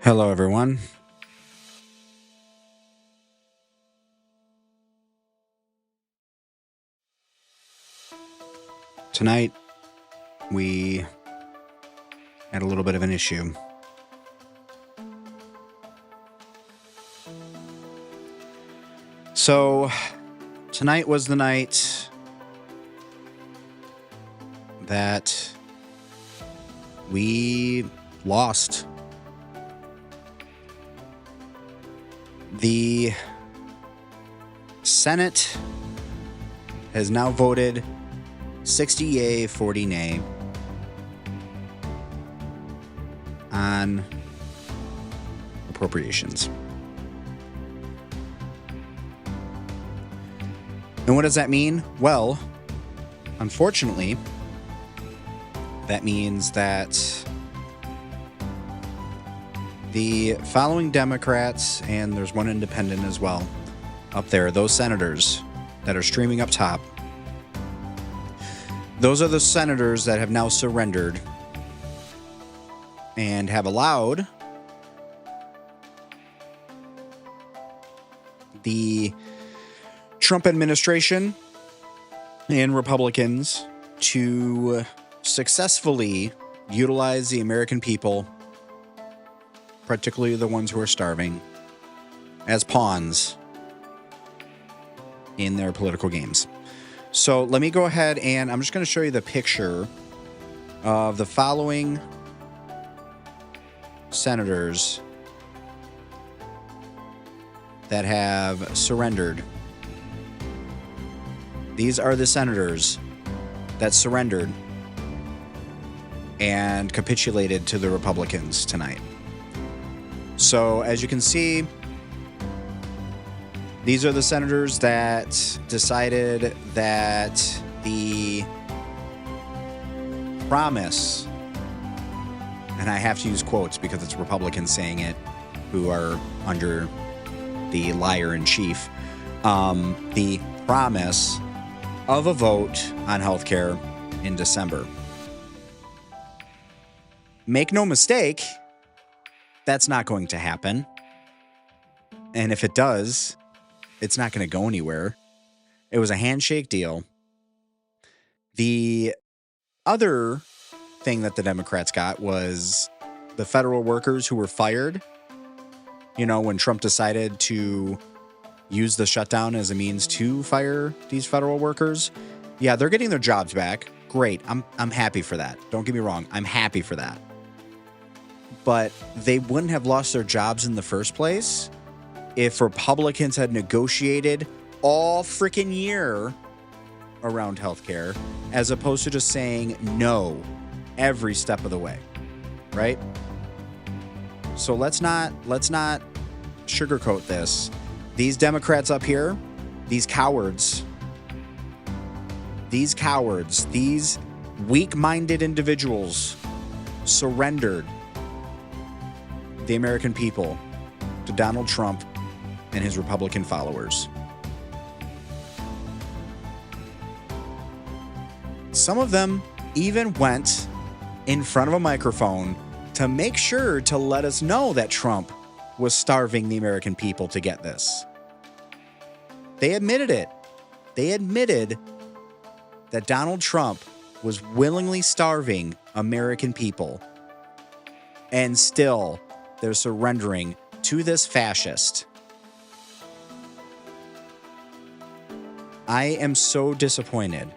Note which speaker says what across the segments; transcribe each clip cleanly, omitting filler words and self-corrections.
Speaker 1: Hello, everyone. Tonight, we had a little bit of an issue. So, tonight was the night that we lost. The Senate has now voted 60 yay, 40 nay on appropriations. And what does that mean? Well, unfortunately, that means that the following Democrats, and there's one independent as well, up there, those senators that are streaming up top, those are the senators that have now surrendered and have allowed the Trump administration and Republicans to successfully utilize the American people, particularly the ones who are starving, as pawns in their political games. So let me go ahead and I'm just going to show you the picture of the following senators that have surrendered. These are the senators that surrendered and capitulated to the Republicans tonight. So as you can see, these are the senators that decided that the promise, and I have to use quotes because it's Republicans saying it who are under the liar in chief, the promise of a vote on healthcare in December. Make no mistake, that's not going to happen. And if it does, it's not going to go anywhere. It was a handshake deal. The other thing that the Democrats got was the federal workers who were fired. You know, when Trump decided to use the shutdown as a means to fire these federal workers. Yeah, they're getting their jobs back. Great. I'm happy for that. Don't get me wrong. I'm happy for that. But they wouldn't have lost their jobs in the first place if Republicans had negotiated all freaking year around healthcare, as opposed to just saying no every step of the way, right? So let's not sugarcoat this. These Democrats up here, these cowards, these weak-minded individuals surrendered the American people to Donald Trump and his Republican followers. Some of them even went in front of a microphone to make sure to let us know that Trump was starving the American people to get this. They admitted it. They admitted that Donald Trump was willingly starving American people. And still, they're surrendering to this fascist. I am so disappointed.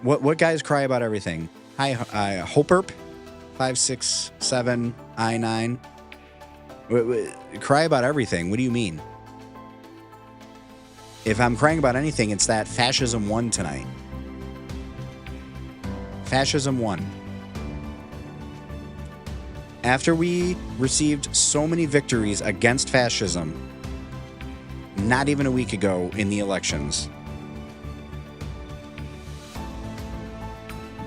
Speaker 1: What guys cry about everything? Hi, Hoperp 567 I9. Cry about everything. What do you mean? If I'm crying about anything, it's that fascism won tonight. Fascism won. After we received so many victories against fascism, not even a week ago in the elections,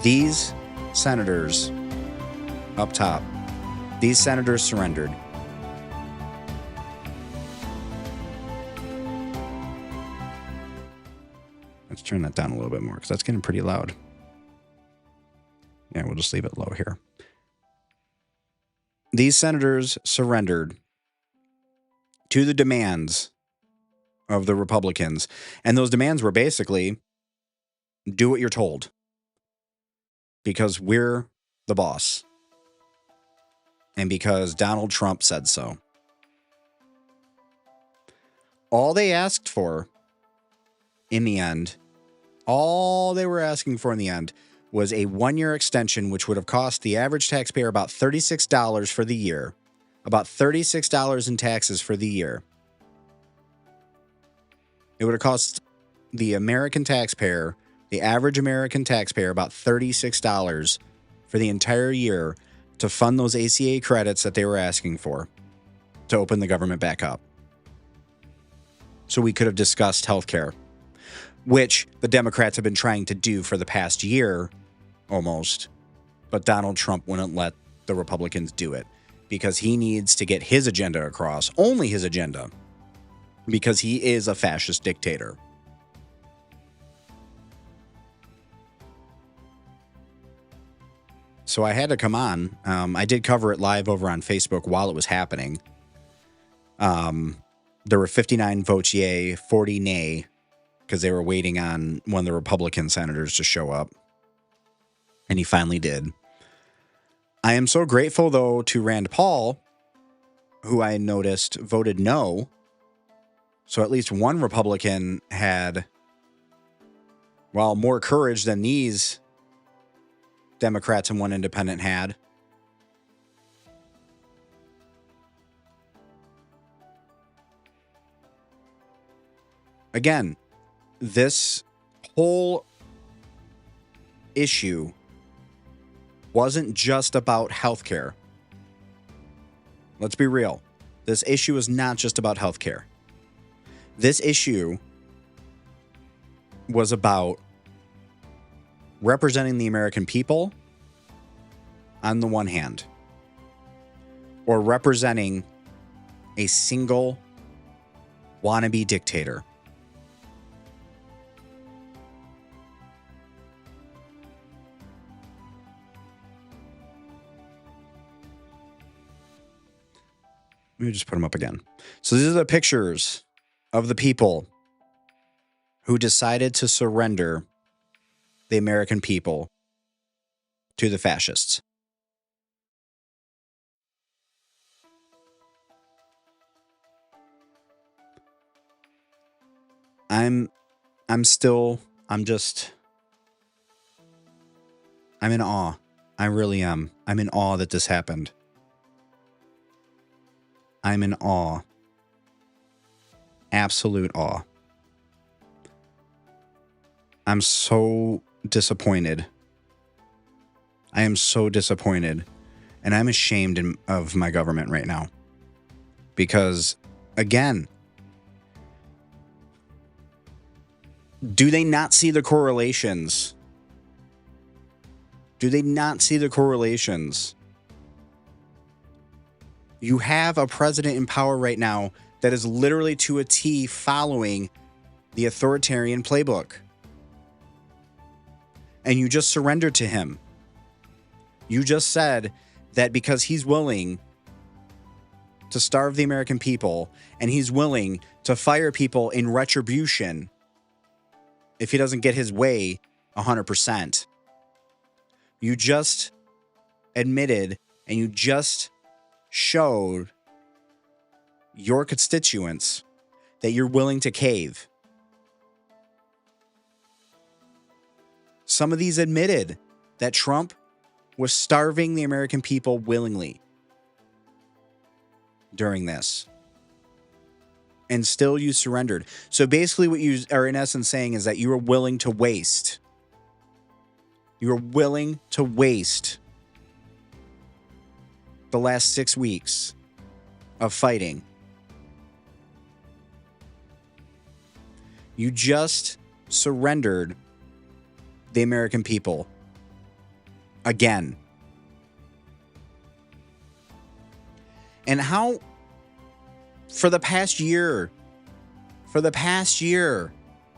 Speaker 1: these senators up top, these senators surrendered. Let's turn that down a little bit more because that's getting pretty loud. Yeah, we'll just leave it low here. These senators surrendered to the demands of the Republicans. And those demands were basically, do what you're told, because we're the boss. And because Donald Trump said so. All they asked for in the end, all they were asking for in the end was a 1-year extension, which would have cost the average taxpayer about $36 for the year. About $36 in taxes for the year. It would have cost the American taxpayer, the average American taxpayer, about $36 for the entire year to fund those ACA credits that they were asking for to open the government back up. So we could have discussed healthcare, which the Democrats have been trying to do for the past year almost, but Donald Trump wouldn't let the Republicans do it because he needs to get his agenda across, only his agenda, because he is a fascist dictator. So I had to come on. I did cover it live over on Facebook while it was happening. There were 59 votes yay, 40 nay, because they were waiting on one of the Republican senators to show up. And he finally did. I am so grateful, though, to Rand Paul, who I noticed voted no. So at least one Republican had, well, more courage than these Democrats and one independent had. Again, this whole issue wasn't just about healthcare. Let's be real. This issue is not just about healthcare. This issue was about representing the American people on the one hand, or representing a single wannabe dictator. Let me just put them up again. So these are the pictures of the people who decided to surrender the American people to the fascists. I'm in awe. I really am. I'm in awe that this happened. I'm in awe. Absolute awe. I'm so disappointed. I am so disappointed. And I'm ashamed of my government right now. Because, again, do they not see the correlations? Do they not see the correlations? You have a president in power right now that is literally to a T following the authoritarian playbook. And you just surrendered to him. You just said that because he's willing to starve the American people and he's willing to fire people in retribution if he doesn't get his way 100%. You just admitted and you just showed your constituents that you're willing to cave. Some of these admitted that Trump was starving the American people willingly during this. And still you surrendered. So basically what you are in essence saying is that you are willing to waste. You are willing to waste the last 6 weeks of fighting. You just surrendered the American people again. And how, for the past year,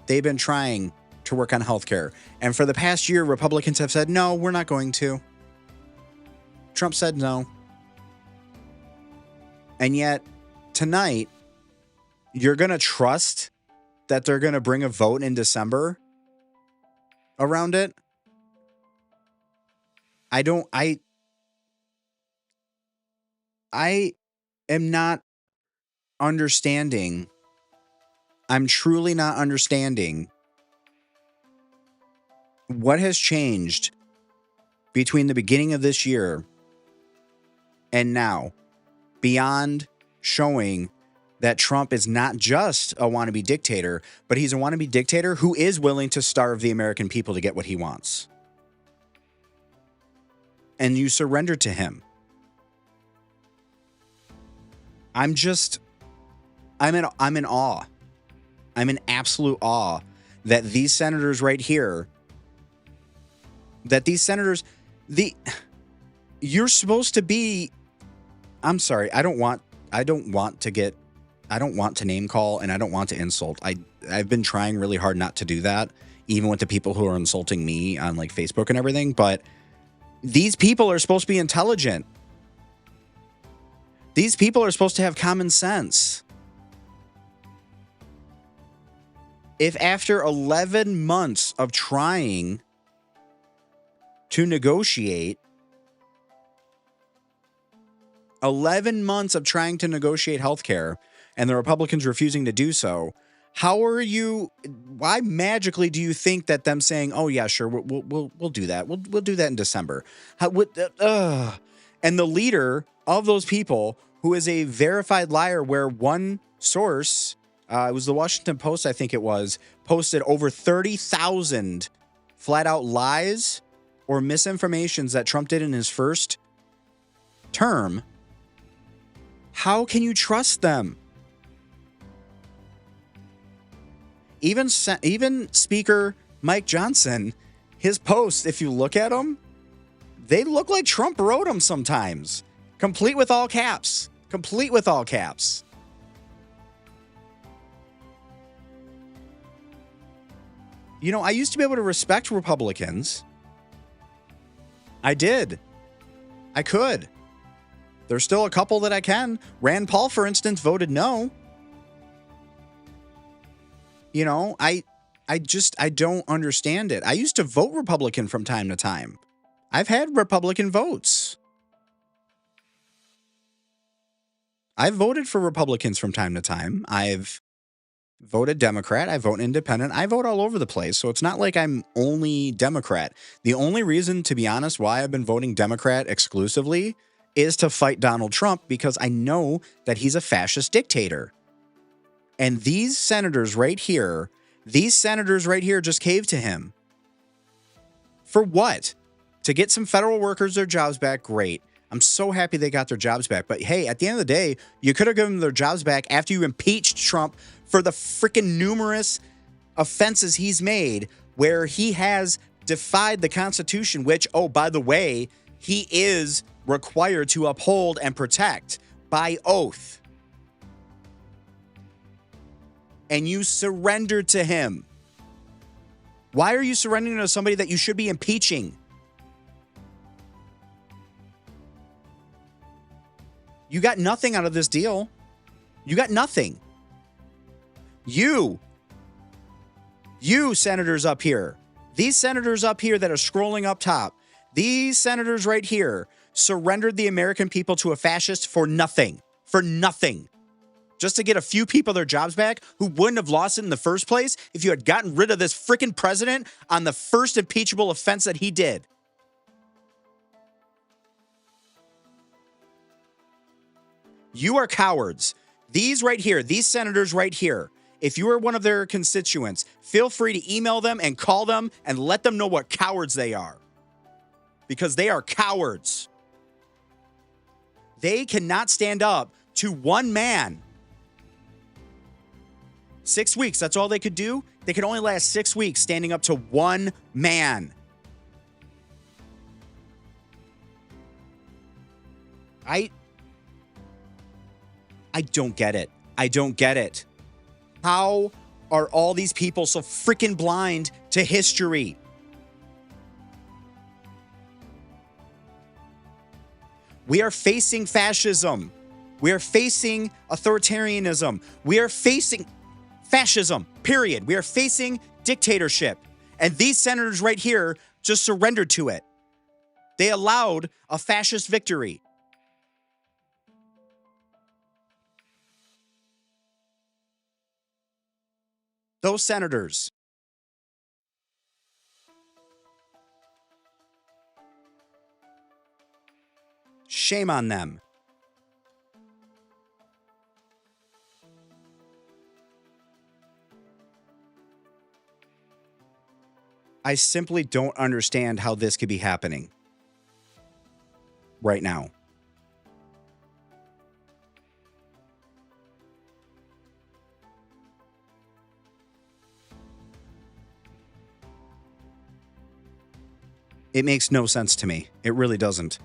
Speaker 1: they've been trying to work on healthcare. And for the past year, Republicans have said, no, we're not going to. Trump said no. And yet tonight, you're going to trust that they're going to bring a vote in December around it? I am not understanding. I'm truly not understanding what has changed between the beginning of this year and now, beyond showing that Trump is not just a wannabe dictator, but he's a wannabe dictator who is willing to starve the American people to get what he wants. And you surrender to him. I'm in awe. I'm in absolute awe that these senators right here, you're supposed to be, I'm sorry, I don't want to name call and I don't want to insult. I've been trying really hard not to do that, even with the people who are insulting me on like Facebook and everything, but these people are supposed to be intelligent. These people are supposed to have common sense. If after 11 months of trying to negotiate, 11 months of trying to negotiate healthcare, and the Republicans refusing to do so, why magically do you think that them saying, oh yeah, sure, we'll do that. We'll do that in December. And the leader of those people, who is a verified liar, where one source, it was the Washington Post, I think it was, posted over 30,000 flat out lies or misinformations that Trump did in his first term. How can you trust them? Even Speaker Mike Johnson, his posts, if you look at them, they look like Trump wrote them sometimes. Complete with all caps. Complete with all caps. You know, I used to be able to respect Republicans. I did. I could. There's still a couple that I can. Rand Paul, for instance, voted no. You know, I don't understand it. I used to vote Republican from time to time. I've had Republican votes. I've voted for Republicans from time to time. I've voted Democrat. I vote independent. I vote all over the place. So it's not like I'm only Democrat. The only reason, to be honest, why I've been voting Democrat exclusively is to fight Donald Trump, because I know that he's a fascist dictator. And these senators right here just caved to him. For what? To get some federal workers their jobs back? Great. I'm so happy they got their jobs back. But hey, at the end of the day, you could have given them their jobs back after you impeached Trump for the freaking numerous offenses he's made, where he has defied the Constitution, which, oh, by the way, he is required to uphold and protect by oath. And you surrendered to him. Why are you surrendering to somebody that you should be impeaching? You got nothing out of this deal. You got nothing. You senators up here, these senators up here that are scrolling up top, these senators right here surrendered the American people to a fascist for nothing. For nothing. Just to get a few people their jobs back who wouldn't have lost it in the first place if you had gotten rid of this freaking president on the first impeachable offense that he did. You are cowards. These right here, these senators right here, if you are one of their constituents, feel free to email them and call them and let them know what cowards they are. Because they are cowards. They cannot stand up to one man. 6 weeks, that's all they could do? They could only last 6 weeks standing up to one man. I don't get it. I don't get it. How are all these people so freaking blind to history? We are facing fascism. We are facing authoritarianism. We are facing fascism, period. We are facing dictatorship. And these senators right here just surrendered to it. They allowed a fascist victory. Those senators. Shame on them. I simply don't understand how this could be happening right now. It makes no sense to me. It really doesn't.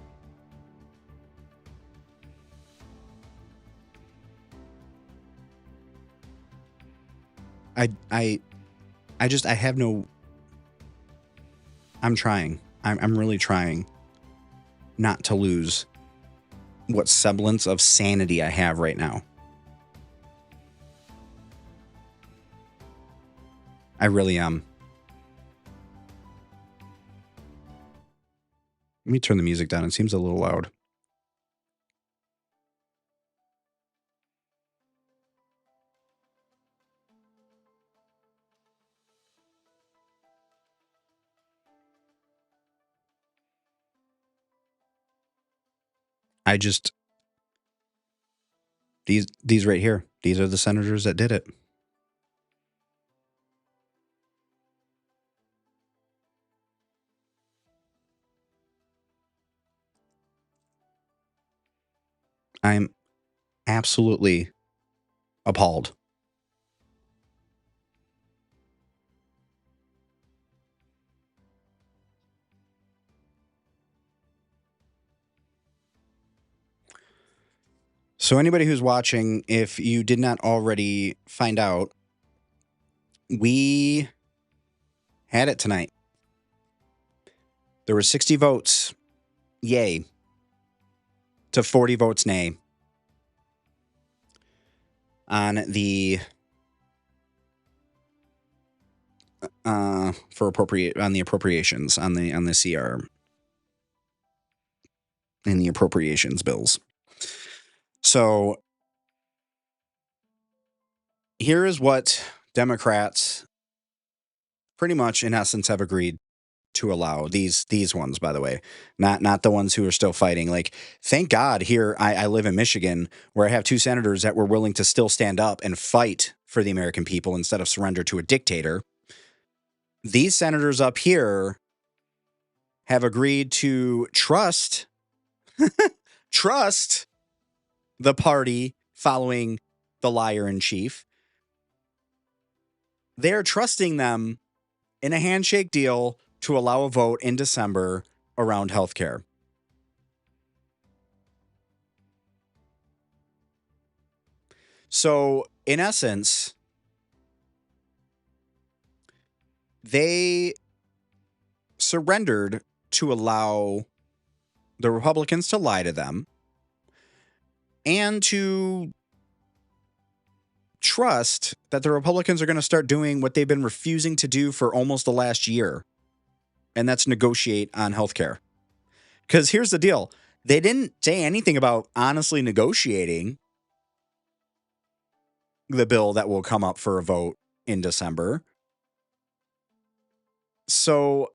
Speaker 1: I have no. I'm trying. I'm really trying not to lose what semblance of sanity I have right now. I really am. Let me turn the music down. It seems a little loud. I just these right here. These are the senators that did it. I'm absolutely appalled. So anybody who's watching, if you did not already find out, we had it tonight. There were 60 votes yay to 40 votes nay on the appropriations on the CR in the appropriations bills. So here is what Democrats pretty much in essence have agreed to allow. These ones, by the way, not the ones who are still fighting. Like, thank God here I live in Michigan, where I have two senators that were willing to still stand up and fight for the American people instead of surrender to a dictator. These senators up here have agreed to trust the party following the liar in chief. They're trusting them in a handshake deal to allow a vote in December around healthcare. So, in essence, they surrendered to allow the Republicans to lie to them and to trust that the Republicans are going to start doing what they've been refusing to do for almost the last year, and that's negotiate on healthcare. Because here's the deal. They didn't say anything about honestly negotiating the bill that will come up for a vote in December. So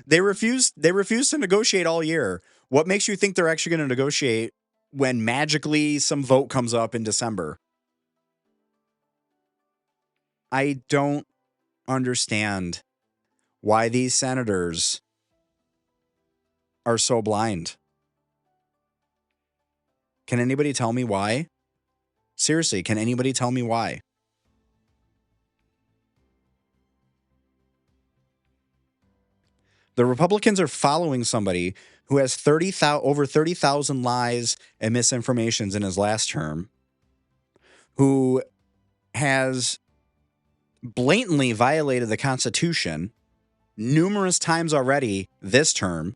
Speaker 1: they refused to negotiate all year. What makes you think they're actually going to negotiate when magically some vote comes up in December? I don't understand why these senators are so blind. Can anybody tell me why? Seriously, can anybody tell me why? The Republicans are following somebody who has over 30,000 lies and misinformations in his last term, who has blatantly violated the Constitution numerous times already this term,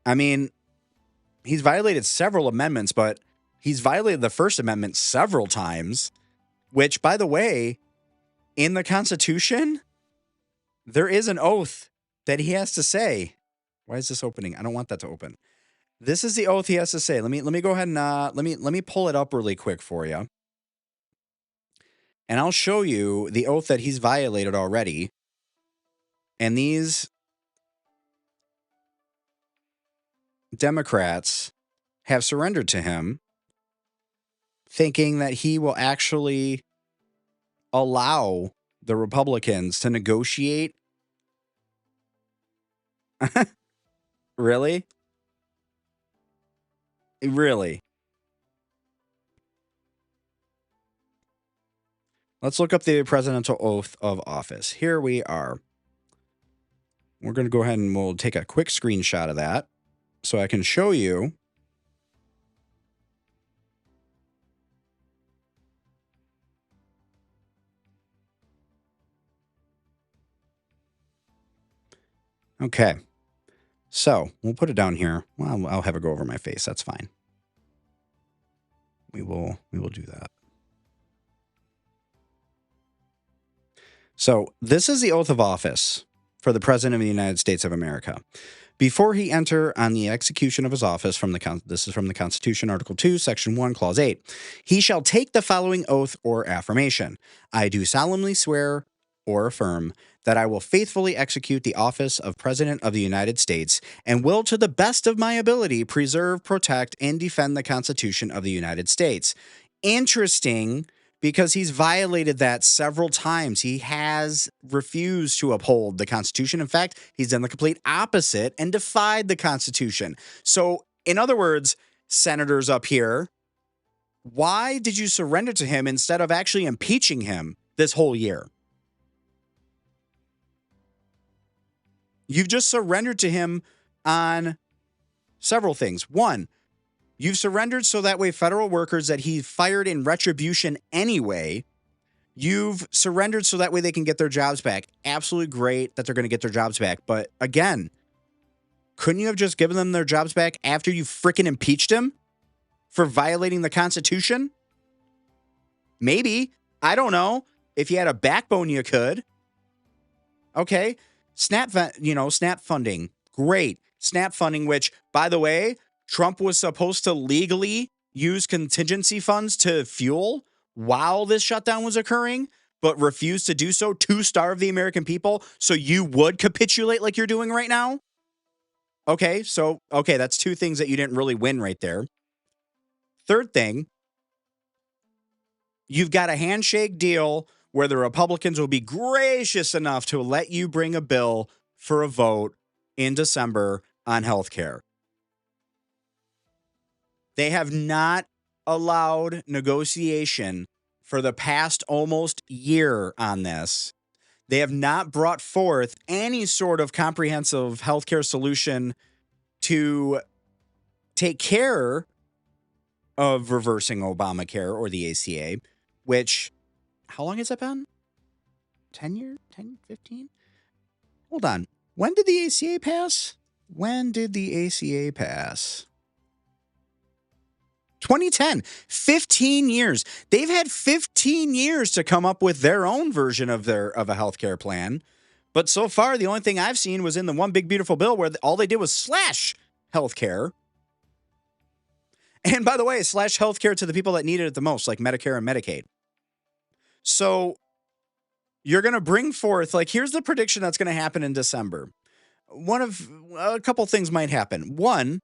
Speaker 1: I mean, he's violated several amendments, but he's violated the First Amendment several times, which, by the way, in the Constitution, there is an oath that he has to say. Why is this opening? I don't want that to open. This is the oath he has to say. Let me go ahead and let me pull it up really quick for you. And I'll show you the oath that he's violated already. And these Democrats have surrendered to him, thinking that he will actually allow the Republicans to negotiate. Really? Really? Let's look up the presidential oath of office. Here we are. We're going to go ahead and we'll take a quick screenshot of that so I can show you. Okay. So we'll put it down here. Well, I'll have it go over my face. That's fine. We will do that. So this is the oath of office for the President of the United States of America. Before he enter on the execution of his office, this is from the Constitution, Article 2, Section 1, Clause 8. He shall take the following oath or affirmation. I do solemnly swear or affirm that I will faithfully execute the office of President of the United States and will to the best of my ability preserve, protect, and defend the Constitution of the United States. Interesting, because he's violated that several times. He has refused to uphold the Constitution. In fact, he's done the complete opposite and defied the Constitution. So, in other words, senators up here, why did you surrender to him instead of actually impeaching him this whole year? You've just surrendered to him on several things. One, you've surrendered so that way federal workers that he fired in retribution anyway, you've surrendered so that way they can get their jobs back. Absolutely great that they're going to get their jobs back. But again, couldn't you have just given them their jobs back after you freaking impeached him for violating the Constitution? Maybe. I don't know. If you had a backbone, you could. Okay. SNAP funding. Great. SNAP funding, which, by the way, Trump was supposed to legally use contingency funds to fuel while this shutdown was occurring, but refused to do so to starve the American people. So you would capitulate like you're doing right now? Okay, that's two things that you didn't really win right there. Third thing, you've got a handshake deal where the Republicans will be gracious enough to let you bring a bill for a vote in December on health care. They have not allowed negotiation for the past almost year on this. They have not brought forth any sort of comprehensive healthcare solution to take care of reversing Obamacare or the ACA, which, how long has that been? 10 years? 10, 15? Hold on. When did the ACA pass? 2010. 15 years. They've had 15 years to come up with their own version of a healthcare plan. But so far, the only thing I've seen was in the one big beautiful bill where all they did was slash healthcare. And by the way, slash healthcare to the people that needed it the most, like Medicare and Medicaid. So you're going to bring forth, like, here's the prediction that's going to happen in December. A couple things might happen. One,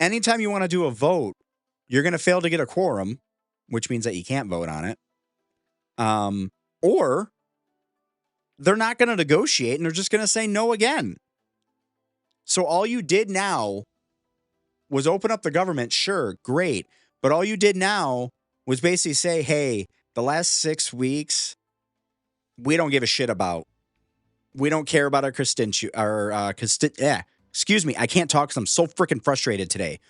Speaker 1: anytime you want to do a vote, you're going to fail to get a quorum, which means that you can't vote on it. Or they're not going to negotiate and they're just going to say no again. So all you did now was open up the government. Sure, great. But all you did now was basically say, hey, the last 6 weeks, we don't give a shit about. We don't care about our excuse me, I can't talk because I'm so freaking frustrated today.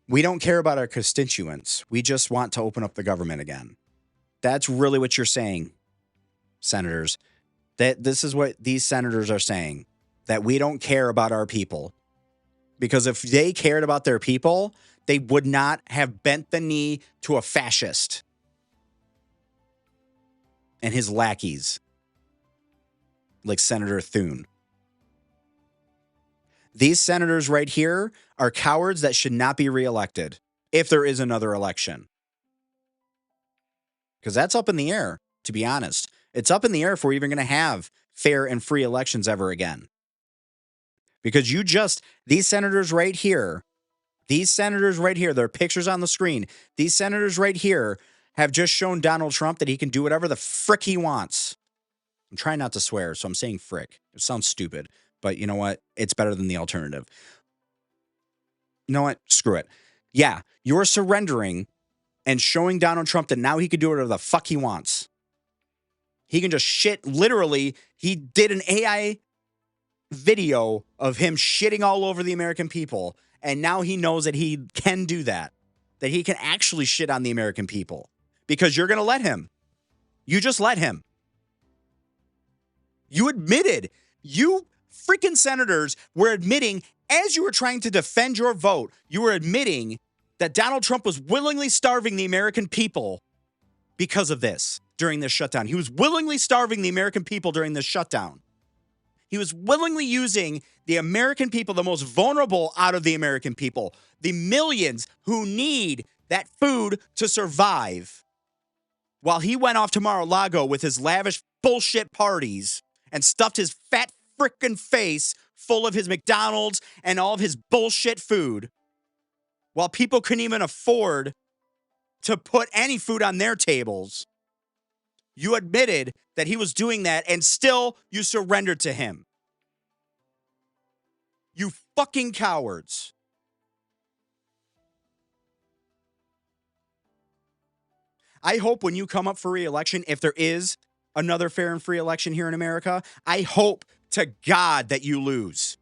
Speaker 1: We don't care about our constituents. We just want to open up the government again. That's really what you're saying, senators. That this is what these senators are saying, that we don't care about our people. Because if they cared about their people, they would not have bent the knee to a fascist and his lackeys like Senator Thune. These senators right here are cowards that should not be reelected if there is another election. Because that's up in the air, to be honest. It's up in the air if we're even going to have fair and free elections ever again. Because these senators right here, their pictures on the screen, these senators right here have just shown Donald Trump that he can do whatever the frick he wants. I'm trying not to swear, so I'm saying frick. It sounds stupid, but you know what? It's better than the alternative. You know what? Screw it. Yeah, you're surrendering and showing Donald Trump that now he can do whatever the fuck he wants. He can just shit. Literally, he did an AI video of him shitting all over the American people, and now he knows that he can do that he can actually shit on the American people because you're going to let him. You just let him. You admitted, you freaking senators were admitting, as you were trying to defend your vote, you were admitting that Donald Trump was willingly starving the American people because of this during this shutdown. He was willingly starving the American people during this shutdown. He was willingly using the American people, the most vulnerable out of the American people, the millions who need that food to survive, while he went off to Mar-a-Lago with his lavish bullshit parties and stuffed his fat frickin' face full of his McDonald's and all of his bullshit food, while people couldn't even afford to put any food on their tables. You admitted that he was doing that, and still you surrendered to him. You fucking cowards. I hope when you come up for re-election, if there is another fair and free election here in America, I hope to God that you lose.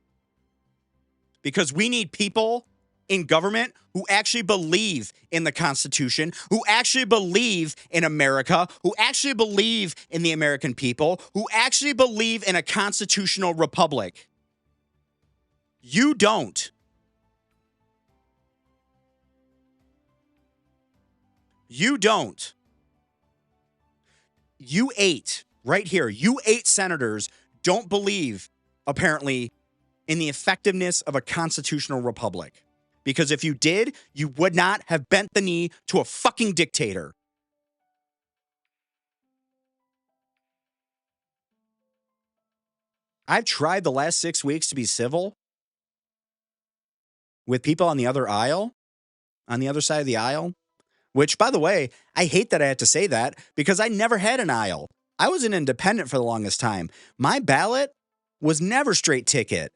Speaker 1: Because we need people in government who actually believe in the Constitution, who actually believe in America, who actually believe in the American people, who actually believe in a constitutional republic. You don't. You don't. You eight, right here, you eight senators don't believe, apparently, in the effectiveness of a constitutional republic. Because if you did, you would not have bent the knee to a fucking dictator. I've tried the last 6 weeks to be civil with people on the other aisle, on the other side of the aisle, which, by the way, I hate that I had to say that because I never had an aisle. I was an independent for the longest time. My ballot was never straight ticket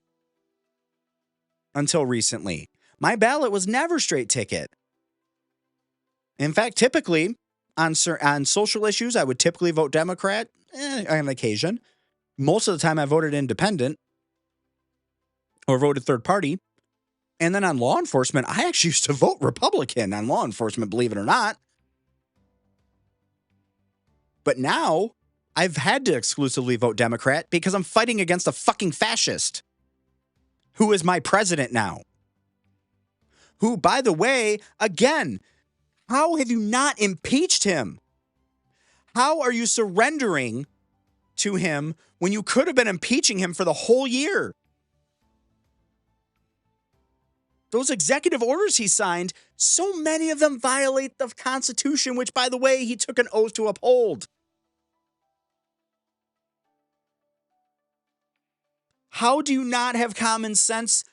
Speaker 1: until recently. My ballot was never straight ticket. In fact, typically on social issues, I would typically vote Democrat on occasion. Most of the time I voted independent or voted third party. And then on law enforcement, I actually used to vote Republican on law enforcement, believe it or not. But now I've had to exclusively vote Democrat because I'm fighting against a fucking fascist who is my president now. Who, by the way, again, how have you not impeached him? How are you surrendering to him when you could have been impeaching him for the whole year? Those executive orders he signed, so many of them violate the Constitution, which, by the way, he took an oath to uphold. How do you not have common sense?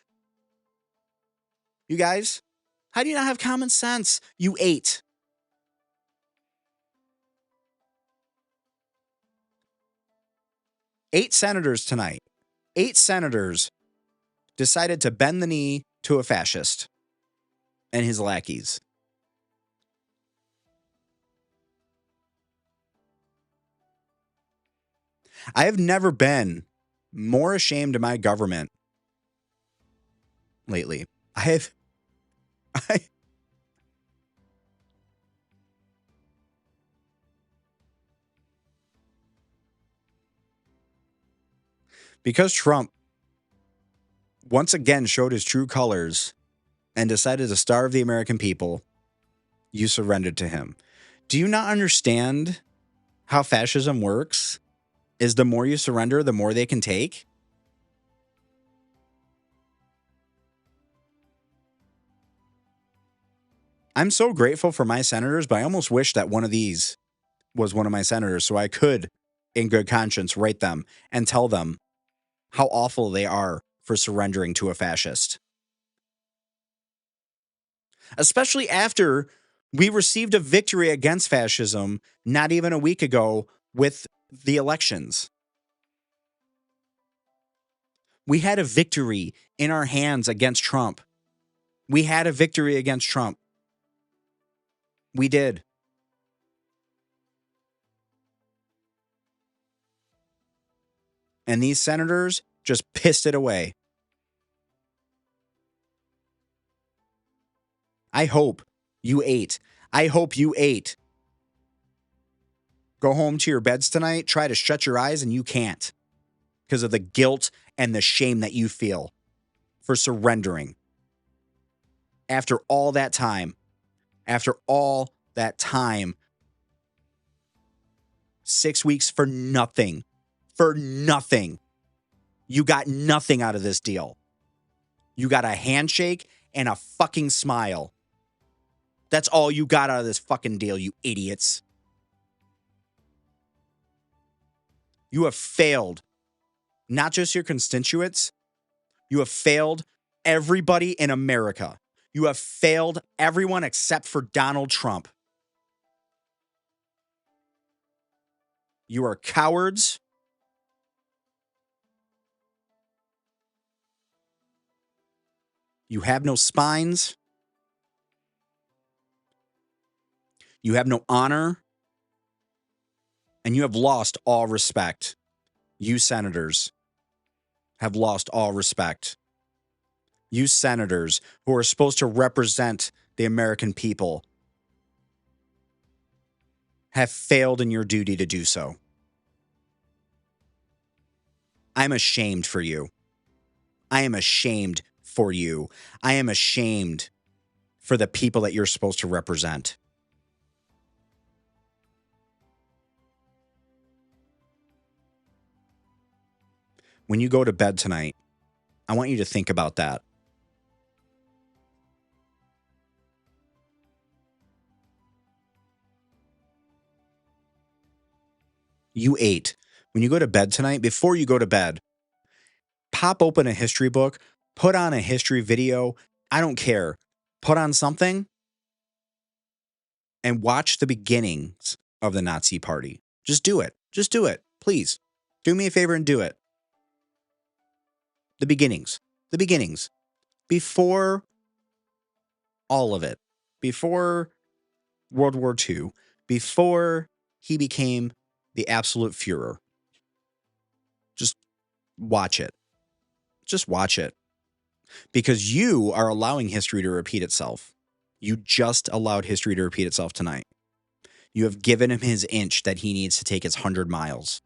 Speaker 1: You guys, how do you not have common sense? You eight. Eight senators tonight. 8 senators decided to bend the knee to a fascist and his lackeys. I have never been more ashamed of my government lately. Because Trump once again showed his true colors and decided to starve the American people, you surrendered to him. Do you not understand how fascism works? Is the more you surrender, the more they can take? I'm so grateful for my senators, but I almost wish that one of these was one of my senators so I could, in good conscience, write them and tell them how awful they are for surrendering to a fascist. Especially after we received a victory against fascism not even a week ago with the elections. We had a victory in our hands against Trump. We had a victory against Trump. We did. And these senators just pissed it away. I hope you ate. I hope you ate. Go home to your beds tonight, try to shut your eyes, and you can't because of the guilt and the shame that you feel for surrendering. After all that time, 6 weeks for nothing. For nothing. You got nothing out of this deal. You got a handshake and a fucking smile. That's all you got out of this fucking deal, you idiots. You have failed not just your constituents, you have failed everybody in America. You have failed everyone except for Donald Trump. You are cowards. You have no spines. You have no honor. And you have lost all respect. You senators have lost all respect. You senators who are supposed to represent the American people have failed in your duty to do so. I'm ashamed for you. I am ashamed for you. I am ashamed for the people that you're supposed to represent. When you go to bed tonight, I want you to think about that. You ate. When you go to bed tonight, before you go to bed, pop open a history book, put on a history video. I don't care. Put on something and watch the beginnings of the Nazi Party. Just do it. Just do it. Please. Do me a favor and do it. The beginnings. The beginnings. Before all of it. Before World War II. Before he became the absolute Führer. Just watch it. Just watch it. Because you are allowing history to repeat itself. You just allowed history to repeat itself tonight. You have given him his inch that he needs to take his 100 miles.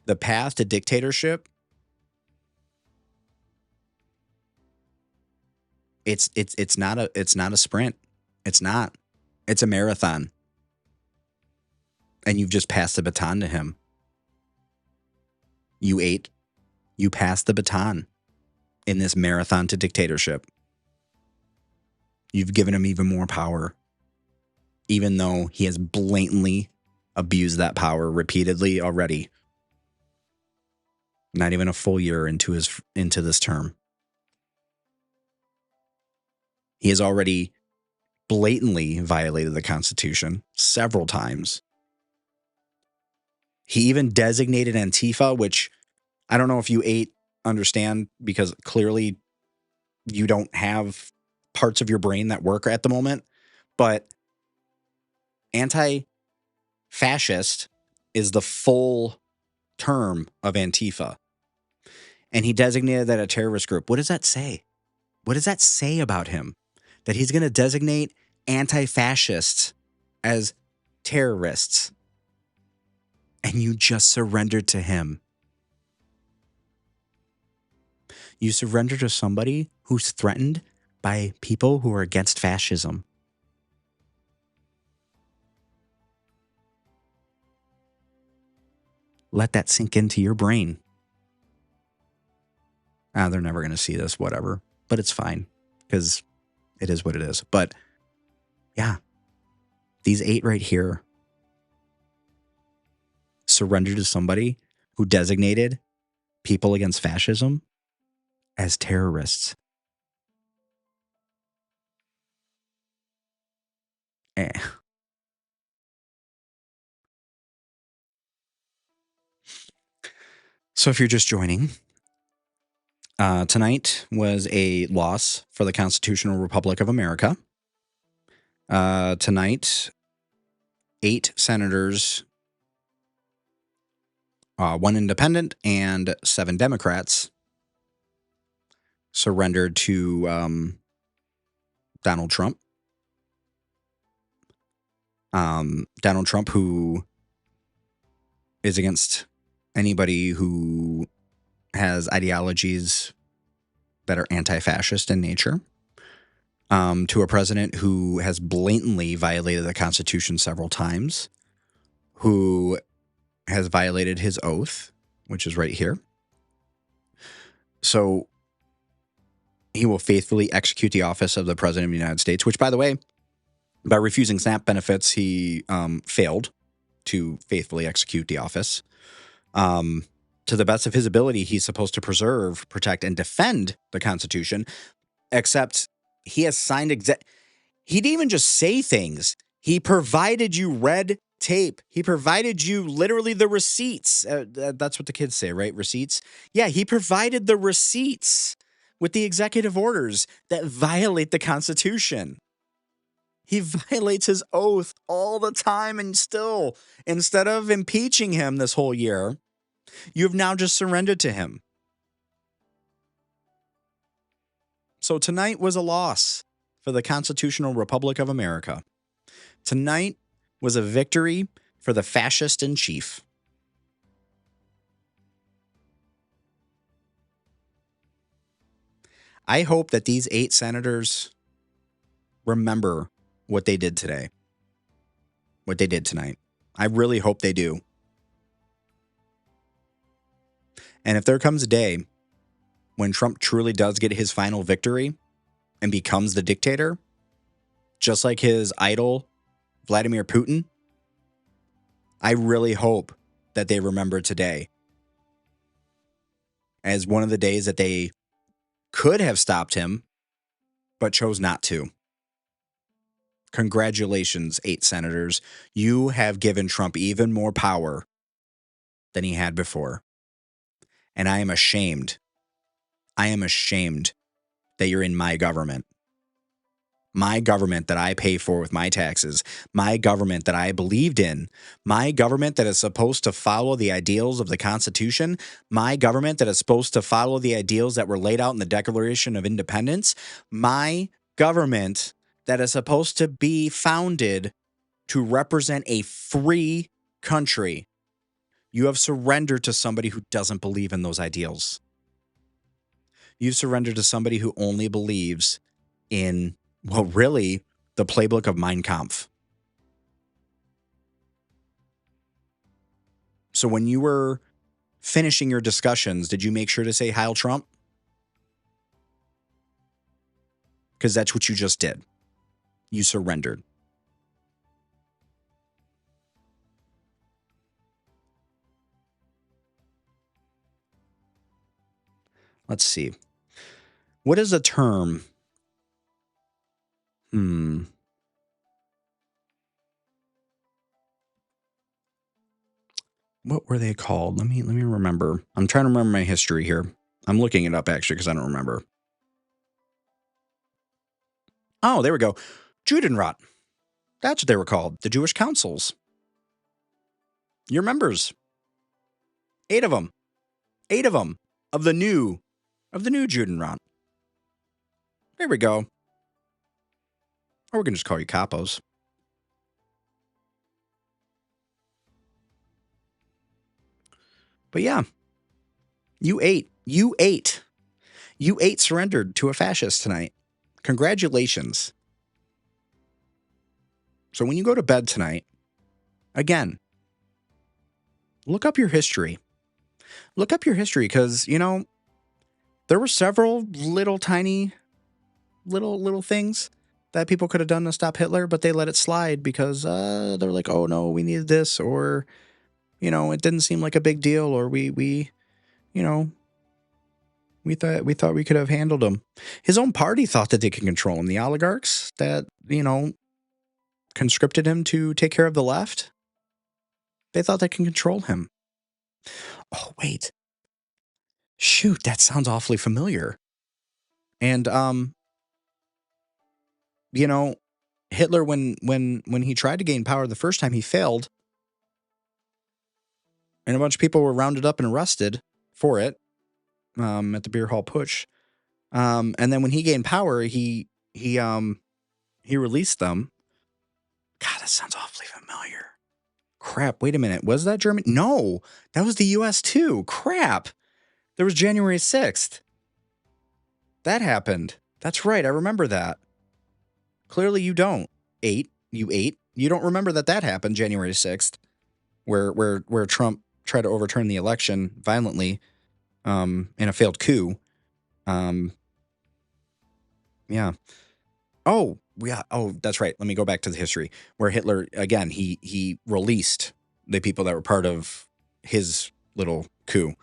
Speaker 1: The path to dictatorship, it's not a sprint. It's not. It's a marathon. And you've just passed the baton to him. You ate. You passed the baton in this marathon to dictatorship. You've given him even more power, even though he has blatantly abused that power repeatedly already. Not even a full year into this term. He has already blatantly violated the Constitution several times. He even designated Antifa, which I don't know if you understand, because clearly you don't have parts of your brain that work at the moment. But anti-fascist is the full term of Antifa. And he designated that a terrorist group. What does that say? What does that say about him? That he's going to designate anti-fascists as terrorists. And you just surrendered to him. You surrender to somebody who's threatened by people who are against fascism. Let that sink into your brain. They're never going to see this, whatever. But it's fine because it is what it is. But yeah, these 8 right here surrendered to somebody who designated people against fascism as terrorists. Eh. So if you're just joining, tonight was a loss for the Constitutional Republic of America. Tonight, 8 senators, 1 independent, and 7 Democrats surrendered to Donald Trump. Donald Trump, who is against anybody who has ideologies that are anti-fascist in nature, to a president who has blatantly violated the Constitution several times, who has violated his oath, which is right here. So he will faithfully execute the office of the President of the United States, which, by the way, by refusing SNAP benefits, he failed to faithfully execute the office. To the best of his ability, he's supposed to preserve, protect, and defend the Constitution, except he has signed he didn't even just say things. He provided you red tape. He provided you literally the receipts. That's what the kids say, right? Receipts. Yeah, he provided the receipts with the executive orders that violate the Constitution. He violates his oath all the time, and still, instead of impeaching him this whole year, you have now just surrendered to him. So tonight was a loss for the Constitutional Republic of America. Tonight was a victory for the fascist in chief. I hope that these 8 senators remember what they did today, what they did tonight. I really hope they do. And if there comes a day when Trump truly does get his final victory and becomes the dictator, just like his idol, Vladimir Putin, I really hope that they remember today as one of the days that they could have stopped him, but chose not to. Congratulations, 8 senators. You have given Trump even more power than he had before. And I am ashamed. I am ashamed that you're in my government. My government that I pay for with my taxes, my government that I believed in, my government that is supposed to follow the ideals of the Constitution, my government that is supposed to follow the ideals that were laid out in the Declaration of Independence, my government that is supposed to be founded to represent a free country. You have surrendered to somebody who doesn't believe in those ideals. You've surrendered to somebody who only believes in, well, really, the playbook of Mein Kampf. So when you were finishing your discussions, did you make sure to say Heil Trump? Because that's what you just did. You surrendered. Let's see. What is a term? What were they called? Let me remember. I'm trying to remember my history here. I'm looking it up actually because I don't remember. Oh, there we go. Judenrat. That's what they were called. The Jewish councils. Your members. 8 of them. 8 of them of the new Judenrat. There we go. Or we can just call you capos. But yeah, you ate. You eight surrendered to a fascist tonight. Congratulations. So when you go to bed tonight, again, look up your history. Look up your history because, you know, there were several little tiny little things that people could have done to stop Hitler, but they let it slide because they're like, oh no, we needed this, or, you know, it didn't seem like a big deal, or we you know, we thought we could have handled him. His own party thought that they could control him. The oligarchs that, you know, conscripted him to take care of the left, they thought they can control him. Oh, wait. Shoot, that sounds awfully familiar. And you know, Hitler, when he tried to gain power the first time, he failed, and a bunch of people were rounded up and arrested for it at the beer hall putsch. And then when he gained power, he released them. God, that sounds awfully familiar. Crap, wait a minute. Was that Germany? No, that was the US too. Crap. There was January 6th. That happened. That's right. I remember that. Clearly you don't. You don't remember that happened January 6th, where Trump tried to overturn the election violently in a failed coup. Yeah. Oh, yeah. Oh, that's right. Let me go back to the history where Hitler, again, he released the people that were part of his little coup.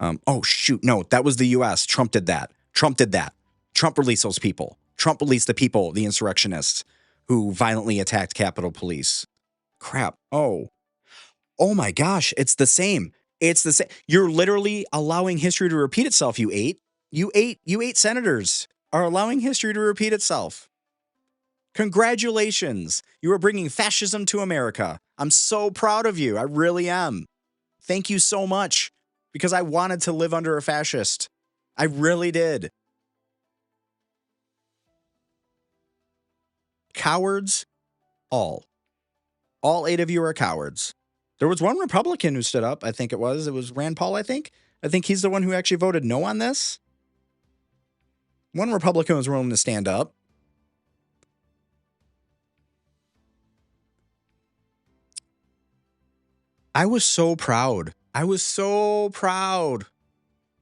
Speaker 1: Oh, shoot. No, that was the U.S. Trump did that. Trump released those people. Trump released the people, the insurrectionists who violently attacked Capitol Police. Crap. Oh my gosh. It's the same. It's the same. You're literally allowing history to repeat itself, you eight. You eight senators are allowing history to repeat itself. Congratulations. You are bringing fascism to America. I'm so proud of you. I really am. Thank you so much, because I wanted to live under a fascist. I really did. Cowards, all. All eight of you are cowards. There was one Republican who stood up, I think it was. It was Rand Paul, I think. I think he's the one who actually voted no on this. One Republican was willing to stand up. I was so proud.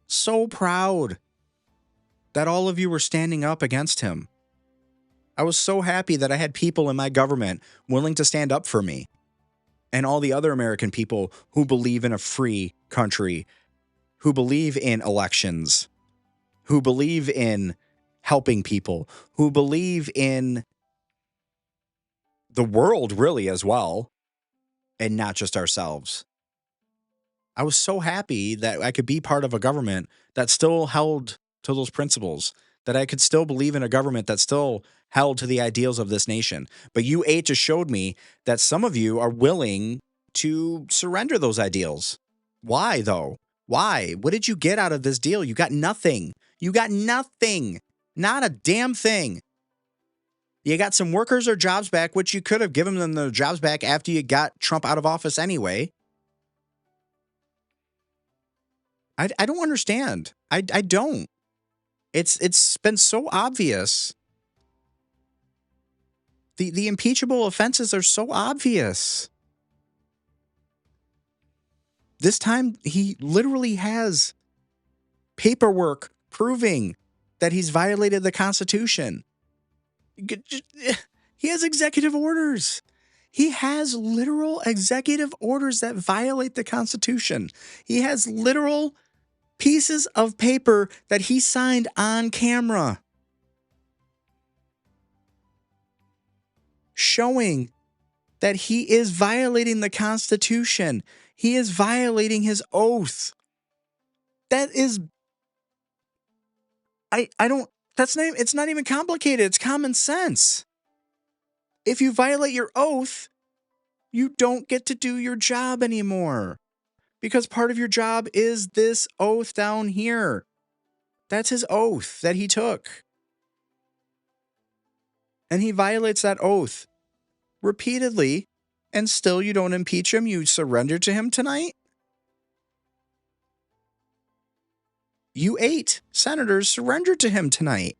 Speaker 1: So proud that all of you were standing up against him. I was so happy that I had people in my government willing to stand up for me, and all the other American people who believe in a free country, who believe in elections, who believe in helping people, who believe in the world really as well, and not just ourselves. I was so happy that I could be part of a government that still held to those principles, that I could still believe in a government that still held to the ideals of this nation. But you eight just showed me that some of you are willing to surrender those ideals. Why, though? Why? What did you get out of this deal? You got nothing. Not a damn thing. You got some workers or jobs back, which you could have given them the jobs back after you got Trump out of office anyway. I don't understand. I don't. It's been so obvious. The impeachable offenses are so obvious. This time he literally has paperwork proving that he's violated the Constitution. He has executive orders. He has literal executive orders that violate the Constitution. He has literal pieces of paper that he signed on camera showing that he is violating the Constitution. He is violating his oath. That is, I don't, that's not, it's not even complicated. It's common sense. If you violate your oath, you don't get to do your job anymore, because part of your job is this oath down here. That's his oath that he took. And he violates that oath repeatedly, and still you don't impeach him. You surrender to him tonight. You 8 senators surrendered to him tonight.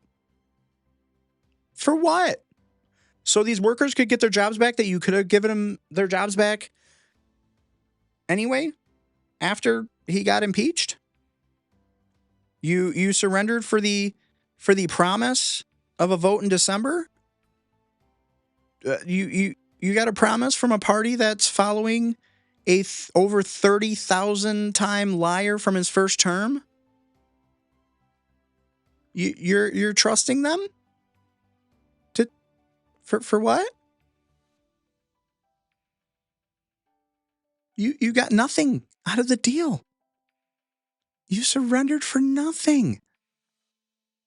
Speaker 1: For what? So these workers could get their jobs back that you could have given them their jobs back anyway after he got impeached? You surrendered for the promise of a vote in December? You got a promise from a party that's following a over 30,000 time liar from his first term? You're trusting them? For what? You got nothing out of the deal. You surrendered for nothing.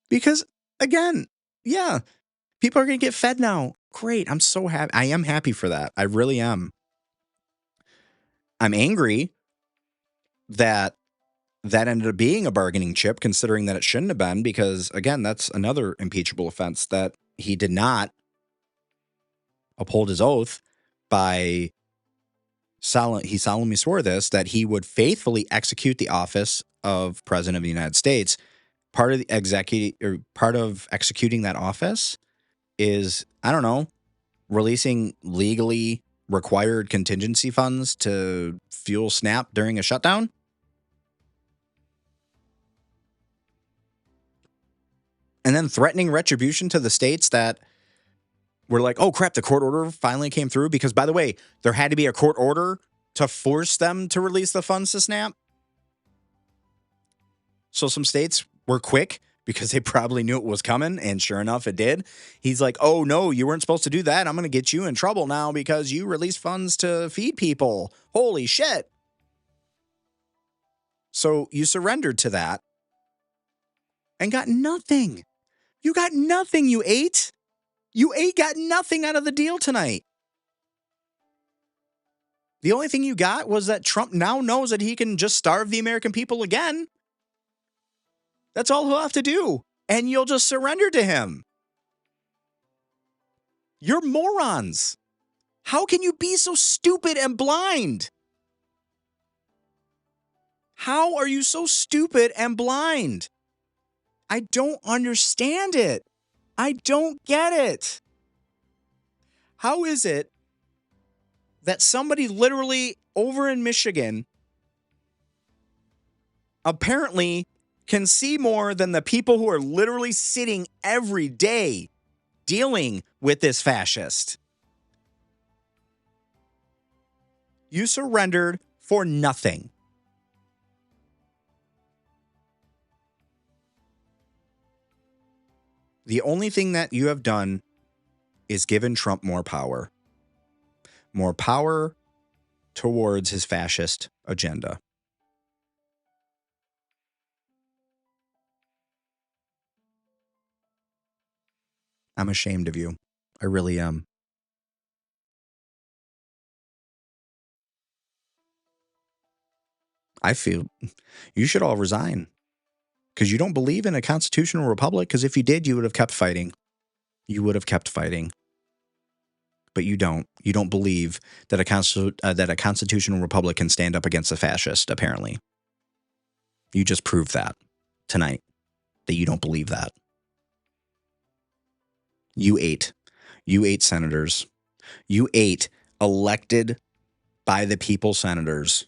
Speaker 1: Because again, yeah, people are going to get fed now. Great. I'm so happy. I am happy for that. I really am. I'm angry that ended up being a bargaining chip, considering that it shouldn't have been, because again, that's another impeachable offense, that he did not uphold his oath by he solemnly swore this, that he would faithfully execute the office of President of the United States. Part of executing that office is, I don't know, releasing legally required contingency funds to fuel SNAP during a shutdown. And then threatening retribution to the states that were like, oh crap, the court order finally came through, because, by the way, there had to be a court order to force them to release the funds to SNAP. So some states were quick because they probably knew it was coming, and sure enough, it did. He's like, oh no, you weren't supposed to do that. I'm going to get you in trouble now because you released funds to feed people. Holy shit. So you surrendered to that and got nothing. You got nothing, you 8. You 8 got nothing out of the deal tonight. The only thing you got was that Trump now knows that he can just starve the American people again. That's all he'll have to do. And you'll just surrender to him. You're morons. How can you be so stupid and blind? How are you so stupid and blind? I don't understand it. I don't get it. How is it that somebody literally over in Michigan apparently can see more than the people who are literally sitting every day dealing with this fascist? You surrendered for nothing. The only thing that you have done is given Trump more power. More power towards his fascist agenda. I'm ashamed of you. I really am. I feel you should all resign because you don't believe in a constitutional republic, because if you did, you would have kept fighting. You would have kept fighting. But you don't. You don't believe that a constitutional republic can stand up against a fascist, apparently. You just proved that tonight, that you don't believe that. You 8. You 8 senators. You 8 elected by the people senators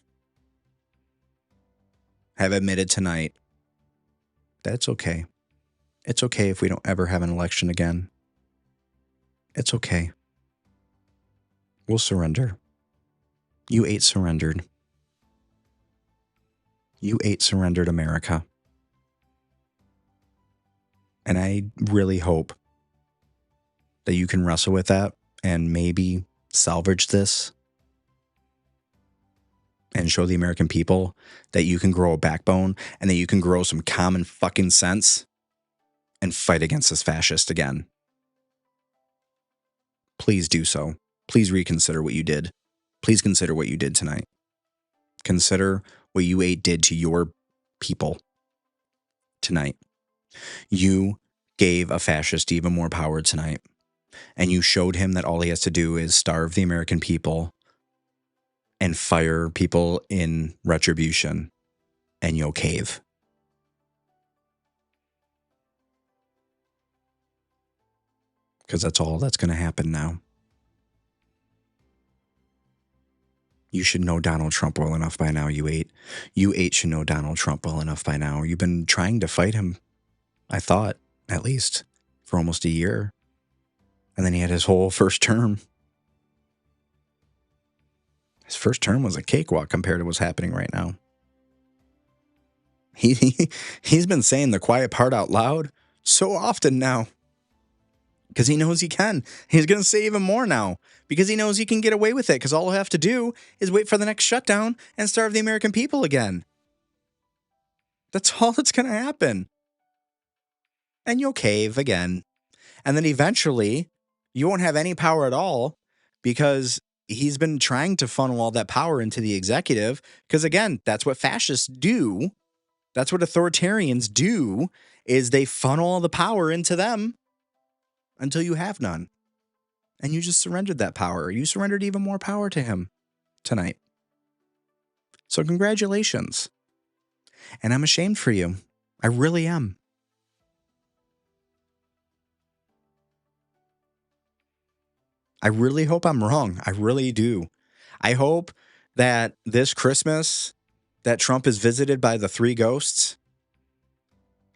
Speaker 1: have admitted tonight that it's okay. It's okay if we don't ever have an election again. It's okay. We'll surrender. You 8 surrendered. You 8 surrendered America. And I really hope that you can wrestle with that and maybe salvage this and show the American people that you can grow a backbone and that you can grow some common fucking sense and fight against this fascist again. Please do so. Please reconsider what you did. Please consider what you did tonight. Consider what you 8 did to your people tonight. You gave a fascist even more power tonight. And you showed him that all he has to do is starve the American people and fire people in retribution, and you'll cave. because that's all that's going to happen now. You should know Donald Trump well enough by now, you eight. You eight should know Donald Trump well enough by now. You've been trying to fight him, I thought, at least, for almost a year. And then he had his whole first term. His first term was a cakewalk compared to what's happening right now. He's been saying the quiet part out loud so often now. Because he knows he can. He's going to say even more now. Because he knows he can get away with it. Because all he'll have to do is wait for the next shutdown and starve the American people again. That's all that's going to happen. And you'll cave again. And then eventually, you won't have any power at all. Because he's been trying to funnel all that power into the executive. Because again, that's what fascists do. That's what authoritarians do. Is they funnel all the power into them. Until you have none. And you just surrendered that power. You surrendered even more power to him tonight. So congratulations. And I'm ashamed for you. I really am. I really hope I'm wrong. I really do. I hope that this Christmas that Trump is visited by the three ghosts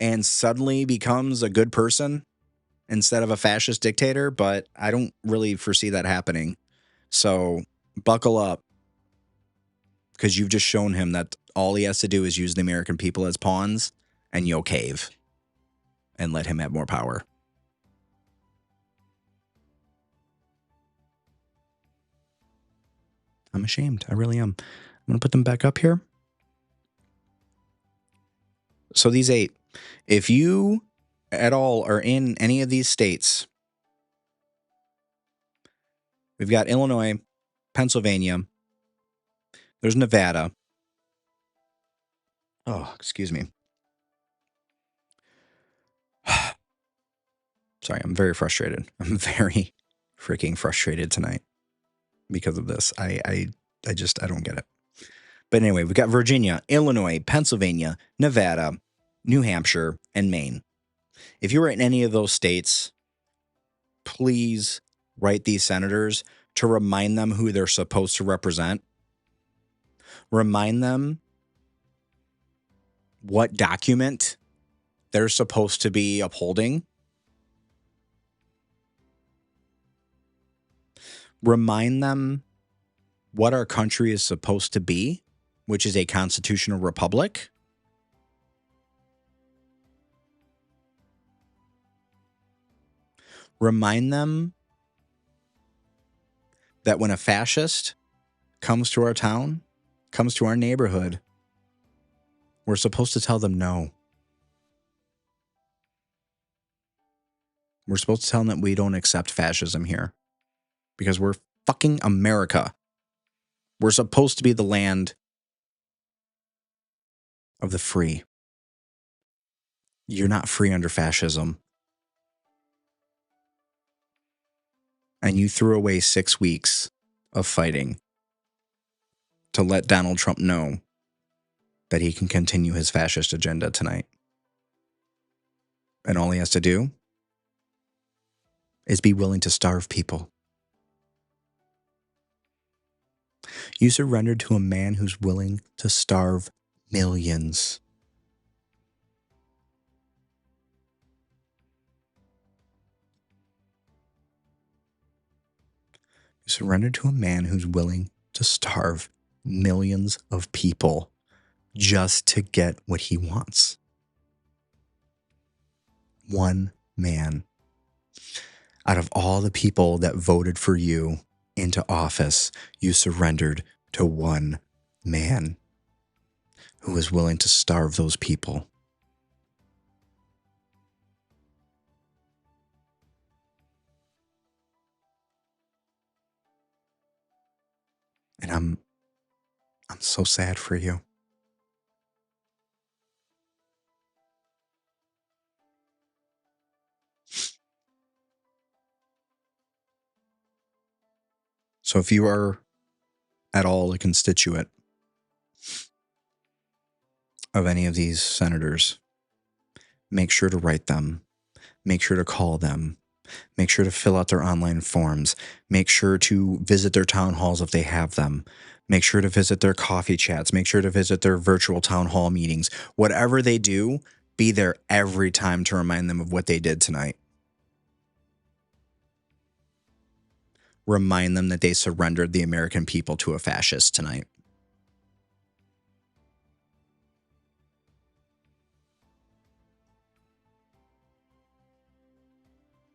Speaker 1: and suddenly becomes a good person instead of a fascist dictator, but I don't really foresee that happening. So buckle up, because you've just shown him that all he has to do is use the American people as pawns, and you'll cave and let him have more power. I'm ashamed. I really am. I'm going to put them back up here. So these 8, if you at all are in any of these states, we've got Illinois, Pennsylvania, there's Nevada. Oh, excuse me. Sorry, I'm very frustrated. I'm very freaking frustrated tonight because of this. I don't get it. But anyway, we've got Virginia, Illinois, Pennsylvania, Nevada, New Hampshire, and Maine. If you were in any of those states, please write these senators to remind them who they're supposed to represent. Remind them what document they're supposed to be upholding. Remind them what our country is supposed to be, which is a constitutional republic. Remind them that when a fascist comes to our town, comes to our neighborhood, we're supposed to tell them no. We're supposed to tell them that we don't accept fascism here because we're fucking America. We're supposed to be the land of the free. You're not free under fascism. And you threw away 6 weeks of fighting to let Donald Trump know that he can continue his fascist agenda tonight. And all he has to do is be willing to starve people. You surrendered to a man who's willing to starve millions. You surrendered to a man who's willing to starve millions of people just to get what he wants. One man. Out of all the people that voted for you into office, you surrendered to one man who was willing to starve those people. And I'm so sad for you. So if you are at all a constituent of any of these senators, make sure to write them. Make sure to call them. Make sure to fill out their online forms. Make sure to visit their town halls if they have them. Make sure to visit their coffee chats. Make sure to visit their virtual town hall meetings. Whatever they do, be there every time to remind them of what they did tonight. Remind them that they surrendered the American people to a fascist tonight.